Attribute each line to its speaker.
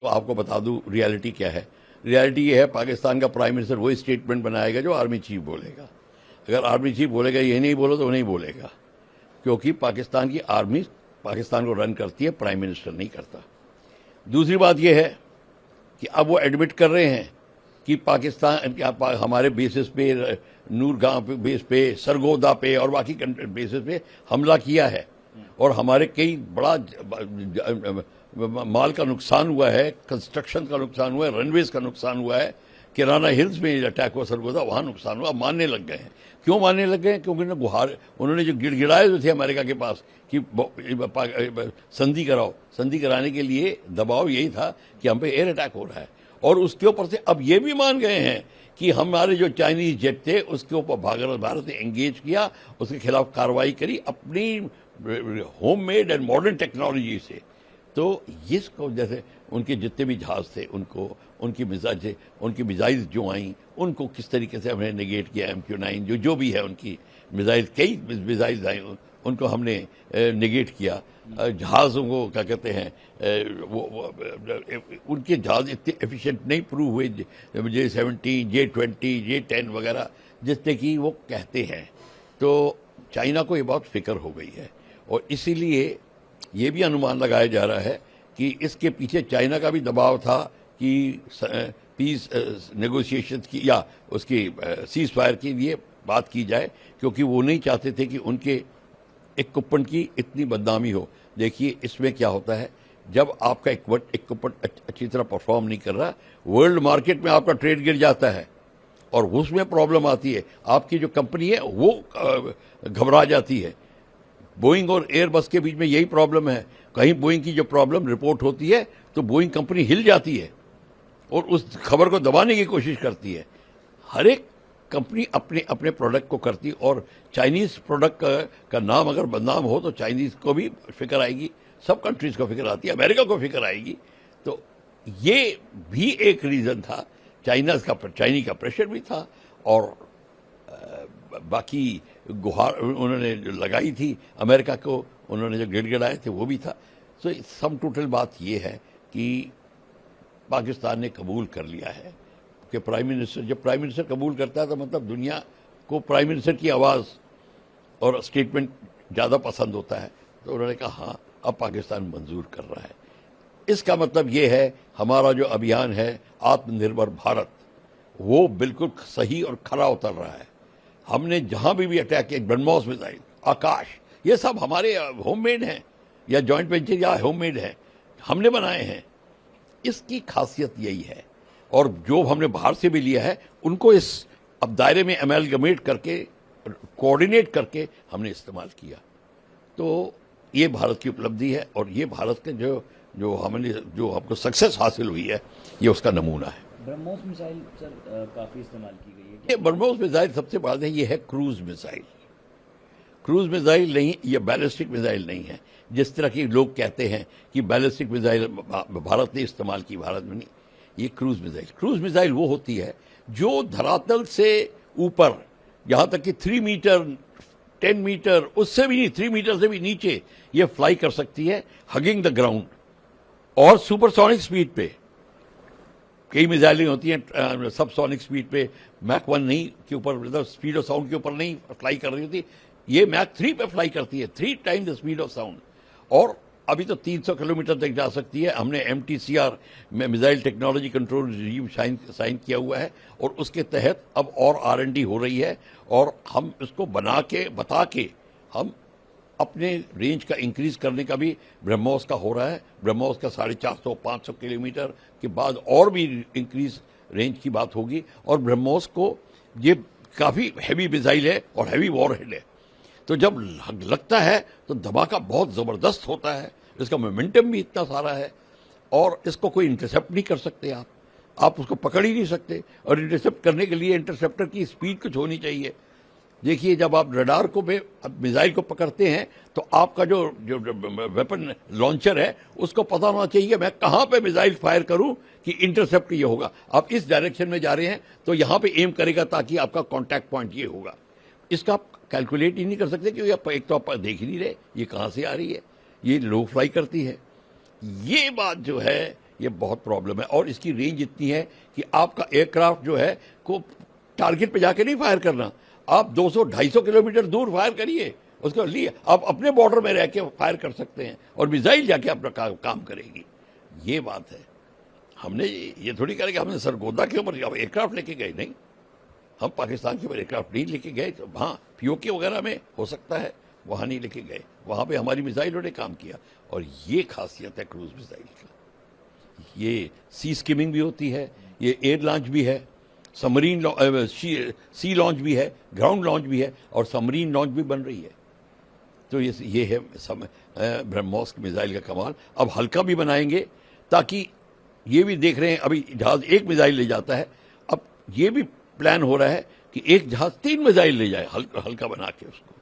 Speaker 1: तो आपको बता दूं रियलिटी क्या है। रियलिटी ये है, पाकिस्तान का प्राइम मिनिस्टर वही स्टेटमेंट बनाएगा जो आर्मी चीफ बोलेगा। अगर आर्मी चीफ बोलेगा ये नहीं बोलो तो वो नहीं बोलेगा, क्योंकि पाकिस्तान की आर्मी पाकिस्तान को रन करती है, प्राइम मिनिस्टर नहीं करता। दूसरी बात यह है कि अब वो एडमिट कर रहे हैं कि पाकिस्तान हमारे बेसिस पे, नूरगांव बेस पे, सरगोदा पे और बाकी बेसिस पे हमला किया है और हमारे कई बड़ा माल का नुकसान हुआ है, कंस्ट्रक्शन का नुकसान हुआ है, रनवेज का नुकसान हुआ है, किराना हिल्स में अटैक हुआ सरगोदा, वहां नुकसान हुआ। मानने लग गए हैं। क्यों मानने लग गए? क्योंकि उन्होंने जो गिड़गिड़ाए जो थे अमेरिका के पास कि संधि कराओ, संधि कराने के लिए दबाव यही था कि हम पे एयर अटैक हो रहा है। और उसके ऊपर से अब ये भी मान गए हैं कि हमारे जो चाइनीज जेट थे उसके ऊपर भारत ने एंगेज किया, उसके खिलाफ कार्रवाई करी अपनी होममेड एंड मॉडर्न टेक्नोलॉजी से। तो इसको जैसे उनके जितने भी जहाज थे उनको उनकी मिसाइल जो आई उनको किस तरीके से हमने नेगेट किया। MQ-9 जो भी है उनकी मिसाइल, कई मिसाइल आई उनको हमने नेगेट किया। जहाज़ों को क्या कहते हैं, उनके जहाज इतने एफिशिएंट नहीं प्रूव हुए J-17, J-20, J-10 वगैरह जितने की वो कहते हैं। तो चाइना को ये बहुत फिक्र हो गई है और इसीलिए ये भी अनुमान लगाया जा रहा है कि इसके पीछे चाइना का भी दबाव था कि पीस नेगोशिएशन की या उसकी सीज फायर के लिए बात की जाए, क्योंकि वो नहीं चाहते थे कि उनके इक्विपमेंट की इतनी बदनामी हो। देखिए इसमें क्या होता है, जब आपका इक्विपमेंट अच्छी तरह परफॉर्म नहीं कर रहा, वर्ल्ड मार्केट में आपका ट्रेड गिर जाता है और उसमें प्रॉब्लम आती है। आपकी जो कंपनी है वो घबरा जाती है। बोइंग और एयरबस के बीच में यही प्रॉब्लम है। कहीं बोइंग की जो प्रॉब्लम रिपोर्ट होती है तो बोइंग कंपनी हिल जाती है और उस खबर को दबाने की कोशिश करती है। हर एक कंपनी अपने अपने प्रोडक्ट को करती है और चाइनीज प्रोडक्ट का नाम अगर बदनाम हो तो चाइनीज को भी फिक्र आएगी, सब कंट्रीज को फिक्र आती है, अमेरिका को फिक्र आएगी। तो ये भी एक रीजन था। चाइनी का प्रेशर भी था और बाकी गुहार उन्होंने लगाई थी अमेरिका को, उन्होंने जो गिड़गिड़ाए थे वो भी था। सो सम टोटल बात ये है कि पाकिस्तान ने कबूल कर लिया है कि जब प्राइम मिनिस्टर कबूल करता है तो मतलब दुनिया को प्राइम मिनिस्टर की आवाज़ और स्टेटमेंट ज़्यादा पसंद होता है। तो उन्होंने कहा हाँ, अब पाकिस्तान मंजूर कर रहा है। इसका मतलब ये है हमारा जो अभियान है आत्मनिर्भर भारत, वो बिल्कुल सही और खरा उतर रहा है। हमने जहां भी अटैक किया, ब्रह्मोस मिसाइल, आकाश, ये सब हमारे होममेड हैं या जॉइंट वेंचर या होममेड है, हमने बनाए हैं। इसकी खासियत यही है। और जो हमने बाहर से भी लिया है उनको इस अब दायरे में अमेलगमेट करके, कोऑर्डिनेट करके हमने इस्तेमाल किया। तो ये भारत की उपलब्धि है और ये भारत के जो हमको सक्सेस हासिल हुई है, ये उसका नमूना है।
Speaker 2: ब्रह्मोस मिसाइल सर काफी इस्तेमाल की गई है।
Speaker 1: ये ब्रह्मोस मिसाइल सबसे बड़ा है, ये है क्रूज मिसाइल। क्रूज मिसाइल नहीं, ये बैलिस्टिक मिसाइल नहीं है। जिस तरह के लोग कहते हैं कि बैलिस्टिक मिसाइल भारत ने इस्तेमाल की, भारत में नहीं। ये क्रूज मिसाइल वो होती है जो धरातल से ऊपर, यहां तक कि 3 मीटर 10 मीटर, उससे भी नहीं, 3 मीटर से भी नीचे ये फ्लाई कर सकती है, हगिंग द ग्राउंड और सुपरसोनिक स्पीड पे। कई मिसाइलें होती हैं सबसोनिक स्पीड पे, मैक 1 नहीं के ऊपर, मतलब स्पीड ऑफ साउंड के ऊपर नहीं फ्लाई कर रही होती। ये मैक 3 पे फ्लाई करती है, 3 time the speed of sound, और अभी तो 300 किलोमीटर तक जा सकती है। हमने MTCR में missile technology control regime sign किया हुआ है और उसके तहत अब और R&D हो रही है और हम इसको बता के हम अपने रेंज का इंक्रीज करने का भी ब्रह्मोस का हो रहा है। ब्रह्मोस का 450-500 किलोमीटर के बाद और भी इंक्रीज रेंज की बात होगी। और ब्रह्मोस को ये काफ़ी हैवी मिसाइल है और हैवी वॉरहेड है, तो जब लगता है तो धमाका बहुत ज़बरदस्त होता है। इसका मोमेंटम भी इतना सारा है और इसको कोई इंटरसेप्ट नहीं कर सकते आप उसको पकड़ ही नहीं सकते। और इंटरसेप्ट करने के लिए इंटरसेप्टर की स्पीड कुछ होनी चाहिए। देखिए, जब आप रडार को मिसाइल को पकड़ते हैं तो आपका जो वेपन लॉन्चर है उसको पता होना चाहिए मैं कहां पे मिसाइल फायर करूं कि इंटरसेप्ट ये होगा। आप इस डायरेक्शन में जा रहे हैं तो यहां पे एम करेगा ताकि आपका कॉन्टैक्ट पॉइंट ये होगा। इसका आप कैलकुलेट ही नहीं कर सकते क्योंकि एक तो आप देख ही नहीं रहे ये कहां से आ रही है, ये लो फ्लाई करती है। ये बात जो है ये बहुत प्रॉब्लम है। और इसकी रेंज इतनी है कि आपका एयरक्राफ्ट जो है को टारगेट पे जाके नहीं फायर करना, आप 200-250 किलोमीटर दूर फायर करिए, उसको लिए आप अपने बॉर्डर में रह के फायर कर सकते हैं और मिसाइल जाके अपना काम करेगी। ये बात है। हमने ये थोड़ी कहा कि हमने सरगोदा के ऊपर एयरक्राफ्ट लेके गए, नहीं, हम पाकिस्तान के ऊपर एयरक्राफ्ट नहीं लेके गए। तो हाँ, पीओके वगैरह में हो सकता है, वहां नहीं लेके गए, वहां पे हमारी मिसाइलों ने काम किया। और ये खासियत है क्रूज मिसाइल का। ये सी स्किमिंग भी होती है, ये एयर लॉन्च भी है, सबमरीन सी लॉन्च भी है, ग्राउंड लॉन्च भी है, और सबमरीन लॉन्च भी बन रही है। तो ये है ब्रह्मोस मिसाइल का कमाल। अब हल्का भी बनाएंगे, ताकि ये भी देख रहे हैं, अभी जहाज एक मिसाइल ले जाता है, अब ये भी प्लान हो रहा है कि एक जहाज 3 मिसाइल ले जाए, हल्का बना के उसको।